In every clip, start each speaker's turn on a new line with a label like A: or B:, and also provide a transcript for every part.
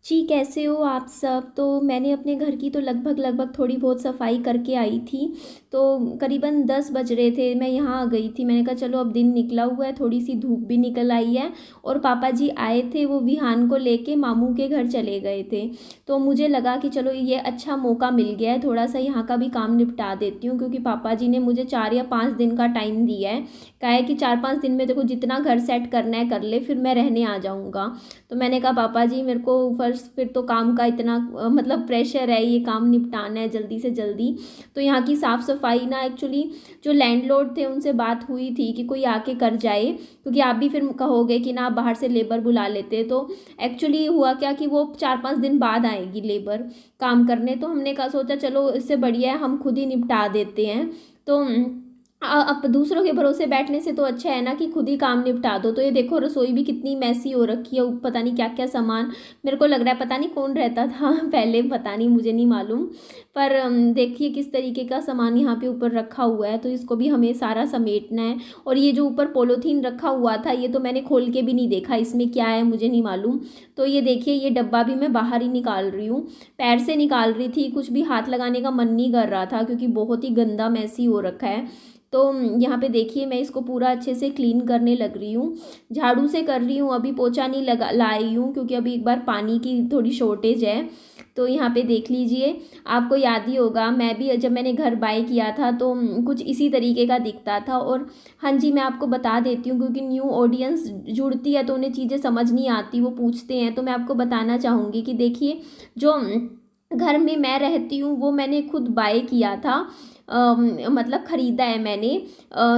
A: जी, कैसे हो आप सब? तो मैंने अपने घर की तो लगभग थोड़ी बहुत सफाई करके आई थी। तो करीबन 10 बज रहे थे, मैं यहाँ आ गई थी। मैंने कहा चलो अब दिन निकला हुआ है, थोड़ी-सी धूप भी निकल आई है और पापा जी आए थे, वो विहान को लेके मामू के घर चले गए थे। तो मुझे लगा कि चलो ये अच्छा मौका मिल गया है, थोड़ा-सा यहाँ का भी काम निपटा देती हूँ, क्योंकि पापा जी ने मुझे 4 या 5 दिन का टाइम दिया है। कहा है कि 4-5 दिन में देखो जितना घर सेट करना है कर ले, फिर मैं रहने आ जाऊँगा। तो मैंने कहा पापा जी मेरे को फर्स्ट फिर तो काम का इतना मतलब प्रेशर है, ये काम निपटाना है जल्दी से जल्दी। तो यहाँ की साफ़ सफाई ना एक्चुअली जो लैंडलॉर्ड थे उनसे बात हुई थी कि कोई आके कर जाए, क्योंकि आप भी फिर कहोगे कि ना आप बाहर से लेबर बुला लेते। तो एक्चुअली हुआ क्या कि वो 4-5 दिन बाद आएगी लेबर काम करने। तो हमने कहा सोचा चलो इससे बढ़िया है हम खुद ही निपटा देते हैं। तो अब दूसरों के भरोसे बैठने से तो अच्छा है ना कि खुद ही काम निपटा दो। तो ये देखो रसोई भी कितनी मैसी हो रखी है, पता नहीं क्या क्या सामान, मेरे को लग रहा है पता नहीं कौन रहता था पहले, पता नहीं, मुझे नहीं मालूम। पर देखिए किस तरीके का सामान यहाँ पे ऊपर रखा हुआ है, तो इसको भी हमें सारा समेटना है। और ये जो ऊपर पॉलीथीन रखा हुआ था ये तो मैंने खोल के भी नहीं देखा इसमें क्या है, मुझे नहीं मालूम। तो ये देखिए ये डब्बा भी मैं बाहर ही निकाल रही हूँ, पैर से निकाल रही थी, कुछ भी हाथ लगाने का मन नहीं कर रहा था क्योंकि बहुत ही गंदा मैसी हो रखा है। तो यहाँ पे देखिए मैं इसको पूरा अच्छे से क्लीन करने लग रही हूँ, झाड़ू से कर रही हूँ, अभी पोछा नहीं लगा लाई हूँ क्योंकि अभी एक बार पानी की थोड़ी शॉर्टेज है। तो यहाँ पे देख लीजिए, आपको याद ही होगा मैं भी जब मैंने घर बाय किया था तो कुछ इसी तरीके का दिखता था। और हाँ जी, मैं आपको बता देती हूँ क्योंकि न्यू ऑडियंस जुड़ती है तो उन्हें चीज़ें समझ नहीं आती, वो पूछते हैं, तो मैं आपको बताना चाहूँगी कि देखिए जो घर में मैं रहती हूँ वो मैंने खुद बाय किया था। मतलब ख़रीदा है मैंने।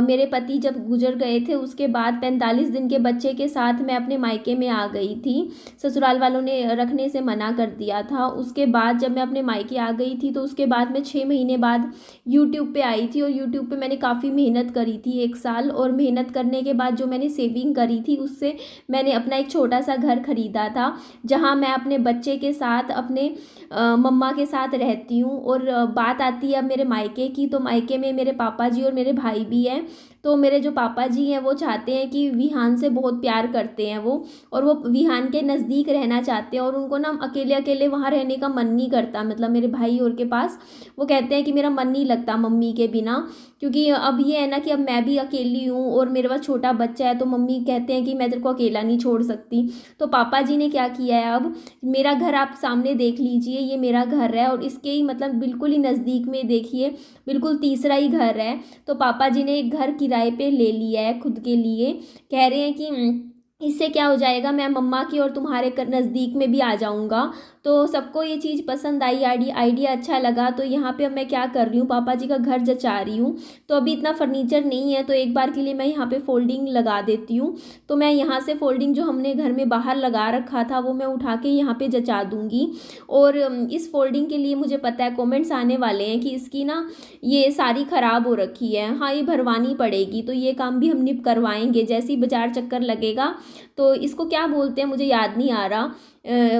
A: मेरे पति जब गुजर गए थे उसके बाद 45 दिन के बच्चे के साथ मैं अपने मायके में आ गई थी। ससुराल वालों ने रखने से मना कर दिया था। उसके बाद जब मैं अपने मायके आ गई थी तो उसके बाद मैं 6 महीने बाद यूट्यूब पे आई थी और यूट्यूब पे मैंने काफ़ी मेहनत करी थी 1 साल। और मेहनत करने के बाद जो मैंने सेविंग करी थी उससे मैंने अपना एक छोटा सा घर ख़रीदा था, जहाँ मैं अपने बच्चे के साथ अपने मम्मा के साथ रहती हूँ। और बात आती है अब मेरे मायके की, तो मायके में मेरे पापा जी और मेरे भाई भी हैं। तो मेरे जो पापा जी हैं वो चाहते हैं कि विहान से बहुत प्यार करते हैं वो, और वो विहान के नज़दीक रहना चाहते हैं और उनको ना अकेले अकेले वहाँ रहने का मन नहीं करता, मतलब मेरे भाई और के पास। वो कहते हैं कि मेरा मन नहीं लगता मम्मी के बिना, क्योंकि अब ये है ना कि अब मैं भी अकेली हूँ और मेरे पास छोटा बच्चा है, तो मम्मी कहते हैं कि मैं तेरे को अकेला नहीं छोड़ सकती। तो पापा जी ने क्या किया है, अब मेरा घर आप सामने देख लीजिए, ये मेरा घर है और इसके ही मतलब बिल्कुल ही नज़दीक में देखिए बिल्कुल तीसरा ही घर है। तो पापा जी ने एक घर किराए पे ले लिया है खुद के लिए। कह रहे हैं कि इससे क्या हो जाएगा, मैं मम्मा की और तुम्हारे नज़दीक में भी आ जाऊंगा। तो सबको ये चीज़ पसंद आई, आइडिया अच्छा लगा। तो यहाँ पे अब मैं क्या कर रही हूँ, पापा जी का घर जचा रही हूँ। तो अभी इतना फर्नीचर नहीं है तो एक बार के लिए मैं यहाँ पे फोल्डिंग लगा देती हूँ। तो मैं यहाँ से फोल्डिंग जो हमने घर में बाहर लगा रखा था वो मैं उठा के यहाँ पे जचा दूँगी। और इस फोल्डिंग के लिए मुझे पता है कमेंट्स आने वाले हैं कि इसकी ना ये सारी ख़राब हो रखी है, हाँ ये भरवानी पड़ेगी। तो ये काम भी हम निप करवाएंगे, जैसे ही बाजार चक्कर लगेगा। तो इसको क्या बोलते हैं मुझे याद नहीं आ रहा,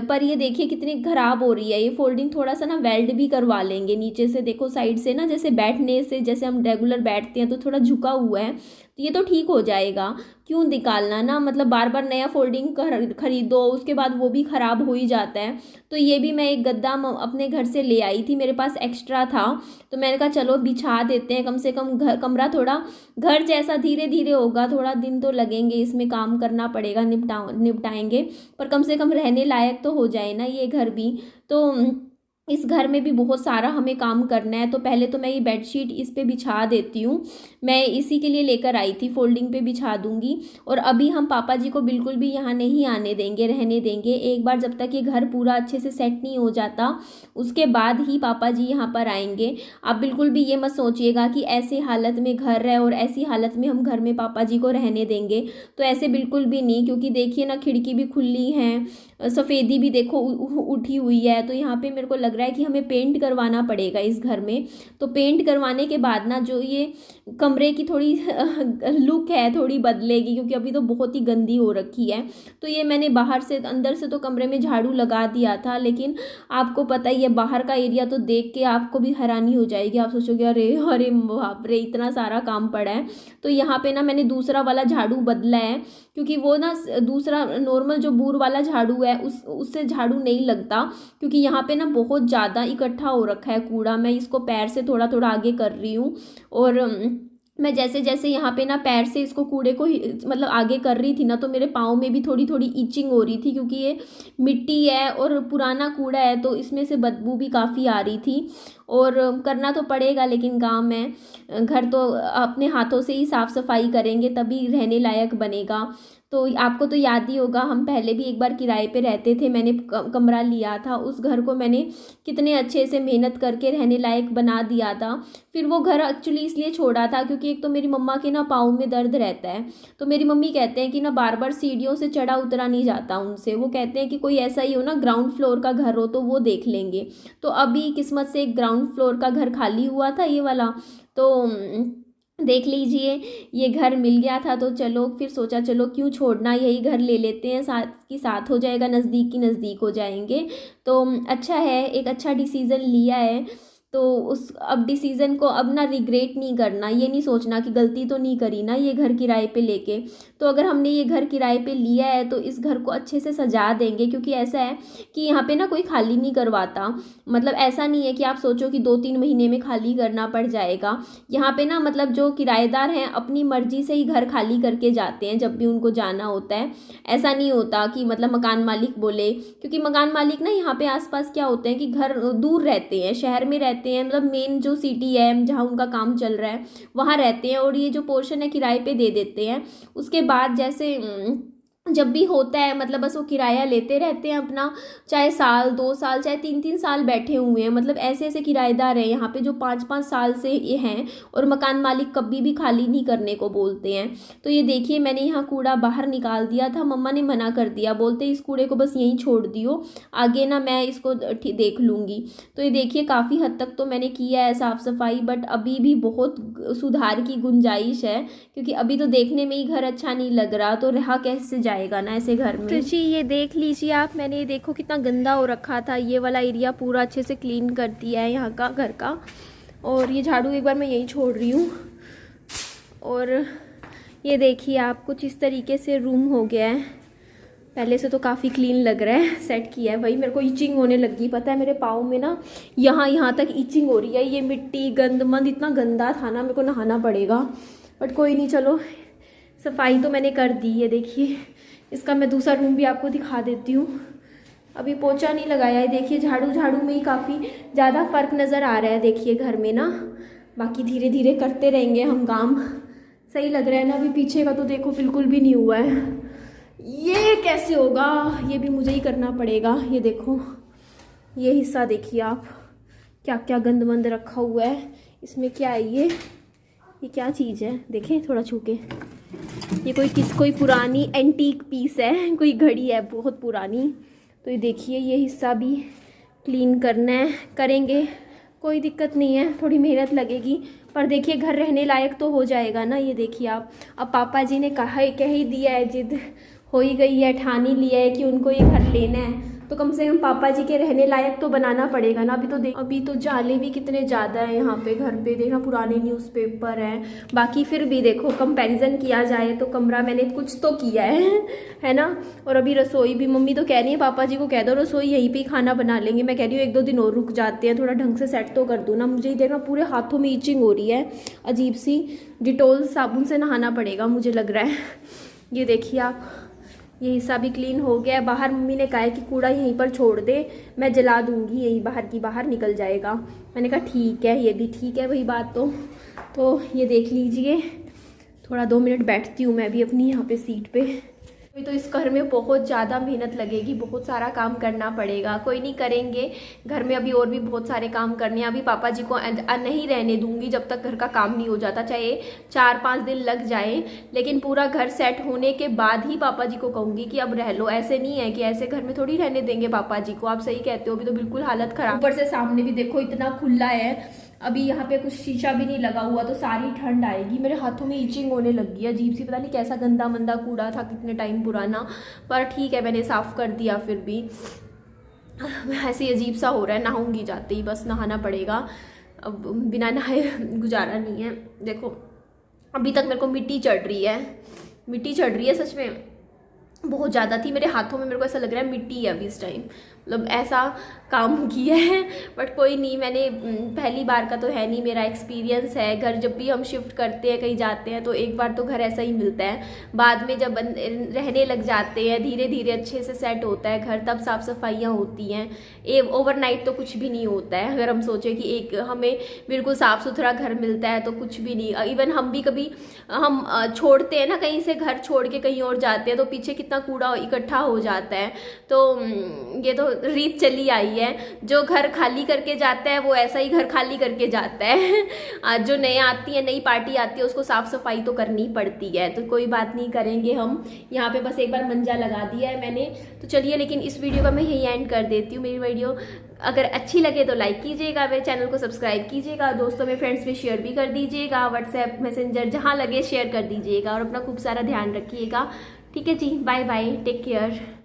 A: पर ये देखिए कितनी ख़राब हो रही है ये फोल्डिंग। थोड़ा सा ना वेल्ड भी करवा लेंगे नीचे से, देखो साइड से ना, जैसे बैठने से जैसे हम रेगुलर बैठते हैं तो थोड़ा झुका हुआ है, तो ये तो ठीक हो जाएगा। क्यों निकालना ना, मतलब बार बार नया फोल्डिंग खरीदो उसके बाद वो भी ख़राब हो ही जाता है। तो ये भी मैं एक गद्दा अपने घर से ले आई थी, मेरे पास एक्स्ट्रा था। तो मैंने कहा चलो बिछा देते हैं, कम से कम घर कमरा थोड़ा घर जैसा धीरे धीरे होगा, थोड़ा दिन तो लगेंगे इसमें, काम करना पड़ेगा, निपटाएंगे, पर कम से कम रहने लायक तो हो जाए ना ये घर भी। तो इस घर में भी बहुत सारा हमें काम करना है। तो पहले तो मैं ये बेडशीट इस पे बिछा देती हूँ, मैं इसी के लिए लेकर आई थी, फोल्डिंग पे बिछा दूंगी। और अभी हम पापा जी को बिल्कुल भी यहाँ नहीं आने देंगे, रहने देंगे। एक बार जब तक ये घर पूरा अच्छे से सेट नहीं हो जाता उसके बाद ही पापा जी यहाँ पर आएंगे। आप बिल्कुल भी ये मत सोचिएगा कि ऐसे हालत में घर है और ऐसी हालत में हम घर में पापा जी को रहने देंगे, तो ऐसे बिल्कुल भी नहीं। क्योंकि देखिए ना खिड़की भी खुली है, सफ़ेदी भी देखो उठी हुई है। तो यहाँ पे मेरे को लग रहा है कि हमें पेंट करवाना पड़ेगा इस घर में। तो पेंट करवाने के बाद ना जो ये कमरे की थोड़ी लुक है थोड़ी बदलेगी, क्योंकि अभी तो बहुत ही गंदी हो रखी है। तो ये मैंने बाहर से, अंदर से तो कमरे में झाड़ू लगा दिया था, लेकिन आपको पता ही है बाहर का एरिया तो देख के आपको भी हैरानी हो जाएगी, आप सोचोगे अरे अरे बाप रे इतना सारा काम पड़ा है। तो यहाँ पे ना मैंने दूसरा वाला झाड़ू बदला है, क्योंकि वो ना दूसरा नॉर्मल जो बूर वाला झाड़ू है उससे झाड़ू नहीं लगता, क्योंकि यहाँ पे ना बहुत ज़्यादा इकट्ठा हो रखा है कूड़ा। मैं इसको पैर से थोड़ा थोड़ा आगे कर रही हूँ, और मैं जैसे जैसे यहाँ पे ना पैर से इसको कूड़े को मतलब आगे कर रही थी ना, तो मेरे पाँव में भी थोड़ी थोड़ी ईचिंग हो रही थी, क्योंकि ये मिट्टी है और पुराना कूड़ा है, तो इसमें से बदबू भी काफ़ी आ रही थी। और करना तो पड़ेगा, लेकिन काम है, घर तो अपने हाथों से ही साफ़ सफाई करेंगे तभी रहने लायक बनेगा। तो आपको तो याद ही होगा, हम पहले भी एक बार किराए पे रहते थे, मैंने कमरा लिया था, उस घर को मैंने कितने अच्छे से मेहनत करके रहने लायक बना दिया था। फिर वो घर एक्चुअली इसलिए छोड़ा था क्योंकि एक तो मेरी मम्मा के ना पाँव में दर्द रहता है, तो मेरी मम्मी कहते हैं कि ना बार बार सीढ़ियों से चढ़ा उतरा नहीं जाता उनसे। वो कहते हैं कि कोई ऐसा ही हो ना, ग्राउंड फ्लोर का घर हो तो वो देख लेंगे। तो अभी किस्मत से एक ग्राउंड फ्लोर का घर खाली हुआ था, ये वाला, तो देख लीजिए ये घर मिल गया था। तो चलो फिर सोचा चलो क्यों छोड़ना, यही घर ले लेते हैं, साथ की साथ हो जाएगा, नज़दीक की नज़दीक हो जाएंगे। तो अच्छा है, एक अच्छा डिसीज़न लिया है। तो उस अब डिसीज़न को अब ना रिग्रेट नहीं करना, ये नहीं सोचना कि गलती तो नहीं करी ना ये घर किराए पे लेके। तो अगर हमने ये घर किराए पे लिया है तो इस घर को अच्छे से सजा देंगे, क्योंकि ऐसा है कि यहाँ पे ना कोई खाली नहीं करवाता। मतलब ऐसा नहीं है कि आप सोचो कि 2-3 महीने में खाली करना पड़ जाएगा। यहाँ पे ना मतलब जो किराएदार हैं अपनी मर्जी से ही घर खाली करके जाते हैं जब भी उनको जाना होता है। ऐसा नहीं होता कि मतलब मकान मालिक बोले, क्योंकि मकान मालिक ना यहाँ पे आसपास क्या होते हैं कि घर दूर रहते हैं, शहर में रहते हैं, मतलब मेन जो सिटी है जहाँ उनका काम चल रहा है वहाँ रहते हैं, और ये जो पोर्शन है किराए पे दे देते हैं। उसके बाद जैसे जब भी होता है मतलब बस वो किराया लेते रहते हैं अपना, चाहे साल 2 साल चाहे 3-3 साल बैठे हुए हैं। मतलब ऐसे ऐसे किराएदार हैं यहाँ पे जो 5-5 साल से ये हैं, और मकान मालिक कभी भी खाली नहीं करने को बोलते हैं। तो ये देखिए मैंने यहाँ कूड़ा बाहर निकाल दिया था, मम्मा ने मना कर दिया, बोलते इस कूड़े को बस यहीं छोड़ दियो, आगे ना मैं इसको देख लूँगी। तो ये देखिए काफ़ी हद तक तो मैंने किया है साफ़ सफाई, बट अभी भी बहुत सुधार की गुंजाइश है, क्योंकि अभी तो देखने में ही घर अच्छा नहीं लग रहा, तो रहा कैसे जाएगा ना ऐसे घर में। तो जी ये देख लीजिए आप, मैंने देखो कितना गंदा हो रखा था, ये वाला एरिया पूरा अच्छे से क्लीन कर दिया है यहाँ का घर का। और ये झाड़ू एक बार मैं यहीं छोड़ रही हूँ। और ये देखिए आप, कुछ इस तरीके से रूम हो गया है। पहले से तो काफ़ी क्लीन लग रहा है, सेट किया है। वही मेरे को ईचिंग होने लगी, पता है मेरे पाँव में ना यहाँ तक ईचिंग हो रही है। ये मिट्टी गंदमंद इतना गंदा था ना, मेरे को नहाना पड़ेगा, बट कोई नहीं, चलो सफाई तो मैंने कर दी है। देखिए इसका मैं दूसरा रूम भी आपको दिखा देती हूँ। अभी पोछा नहीं लगाया है, देखिए झाड़ू में ही काफ़ी ज़्यादा फ़र्क नज़र आ रहा है देखिए घर में ना। बाकी धीरे धीरे करते रहेंगे हम काम। सही लग रहा है ना? अभी पीछे का तो देखो बिल्कुल भी नहीं हुआ है। ये कैसे होगा, ये भी मुझे ही करना पड़ेगा। ये देखो ये हिस्सा देखिए आप, क्या क्या गंदमंद रखा हुआ है इसमें। क्या है ये क्या चीज़ है, देखें थोड़ा छू के। ये कोई पुरानी एंटीक पीस है, कोई घड़ी है बहुत पुरानी। तो ये देखिए ये हिस्सा भी क्लीन करना है, करेंगे, कोई दिक्कत नहीं है, थोड़ी मेहनत लगेगी, पर देखिए घर रहने लायक तो हो जाएगा ना। ये देखिए आप, अब पापा जी ने कह ही दिया है, जिद हो ही गई है, ठान ही लिया है कि उनको ये घर लेना है, तो कम से कम पापा जी के रहने लायक तो बनाना पड़ेगा ना। अभी तो जाले भी कितने ज़्यादा है यहाँ पे घर पे, देखना पुराने न्यूज़पेपर हैं। बाकी फिर भी देखो कंपैरिजन किया जाए तो कमरा मैंने कुछ तो किया है ना। और अभी रसोई भी मम्मी तो कह रही है पापा जी को कह दो रसोई यहीं पे ही खाना बना लेंगे। मैं कह रही हूँ 1-2 दिन और रुक जाते हैं, थोड़ा ढंग से सेट तो कर दूँ ना। मुझे ही देखना पूरे हाथों में ईचिंग हो रही है अजीब सी, डिटोल साबुन से नहाना पड़ेगा मुझे लग रहा है। ये देखिए आप, ये हिस्सा भी क्लीन हो गया है। बाहर मम्मी ने कहा है कि कूड़ा यहीं पर छोड़ दे, मैं जला दूंगी, यही बाहर निकल जाएगा। मैंने कहा ठीक है, ये भी ठीक है वही बात। तो ये देख लीजिए, थोड़ा 2 मिनट बैठती हूँ मैं भी अपनी यहाँ पे सीट पे। तो इस घर में बहुत ज़्यादा मेहनत लगेगी, बहुत सारा काम करना पड़ेगा। कोई नहीं, करेंगे। घर में अभी और भी बहुत सारे काम करने हैं। अभी पापा जी को नहीं रहने दूंगी जब तक घर का काम नहीं हो जाता, चाहे 4-5 दिन लग जाए, लेकिन पूरा घर सेट होने के बाद ही पापा जी को कहूँगी कि अब रह लो। ऐसे नहीं है कि ऐसे घर में थोड़ी रहने देंगे पापा जी को। आप सही कहते हो, अभी तो बिल्कुल हालत ख़राब। ऊपर से सामने भी देखो इतना खुला है, अभी यहाँ पे कुछ शीशा भी नहीं लगा हुआ, तो सारी ठंड आएगी। मेरे हाथों में ईचिंग होने लगी है अजीब सी, पता नहीं कैसा गंदा मंदा कूड़ा था, कितने टाइम पुराना, पर ठीक है मैंने साफ़ कर दिया। फिर भी ऐसे ही अजीब सा हो रहा है, नहाऊंगी जाते ही, बस नहाना पड़ेगा। अब बिना नहाए गुजारा नहीं है। देखो अभी तक मेरे को मिट्टी चढ़ रही है, मिट्टी चढ़ रही है सच में, बहुत ज़्यादा थी। मेरे हाथों में मेरे को ऐसा लग रहा है मिट्टी है अभी इस टाइम, मतलब ऐसा काम किया है। बट कोई नहीं, मैंने पहली बार का तो है नहीं, मेरा एक्सपीरियंस है। घर जब भी हम शिफ्ट करते हैं, कहीं जाते हैं, तो एक बार तो घर ऐसा ही मिलता है। बाद में जब रहने लग जाते हैं, धीरे धीरे अच्छे से सेट होता है घर, तब साफ़ सफाइयाँ होती हैं। ओवरनाइट तो कुछ भी नहीं होता है। अगर हम सोचें कि एक हमें बिल्कुल साफ़ सुथरा घर मिलता है तो कुछ भी नहीं। इवन हम भी कभी हम छोड़ते हैं ना, कहीं से घर छोड़ के कहीं और जाते हैं, तो पीछे कितना कूड़ा इकट्ठा हो जाता है। तो ये तो रीत चली आई है, जो घर खाली करके जाता है वो ऐसा ही घर खाली करके जाता है। आज जो नए आती है, नई पार्टी आती है, उसको साफ़ सफाई तो करनी पड़ती है। तो कोई बात नहीं, करेंगे हम। यहाँ पे बस एक बार मंजा लगा दिया है मैंने। तो चलिए, लेकिन इस वीडियो का मैं यही एंड कर देती हूँ। मेरी वीडियो अगर अच्छी लगे तो लाइक कीजिएगा, मेरे चैनल को सब्सक्राइब कीजिएगा, दोस्तों में फ्रेंड्स में शेयर भी कर दीजिएगा, व्हाट्सएप मैसेंजर जहाँ लगे शेयर कर दीजिएगा, और अपना खूब सारा ध्यान रखिएगा। ठीक है जी, बाय बाय, टेक केयर।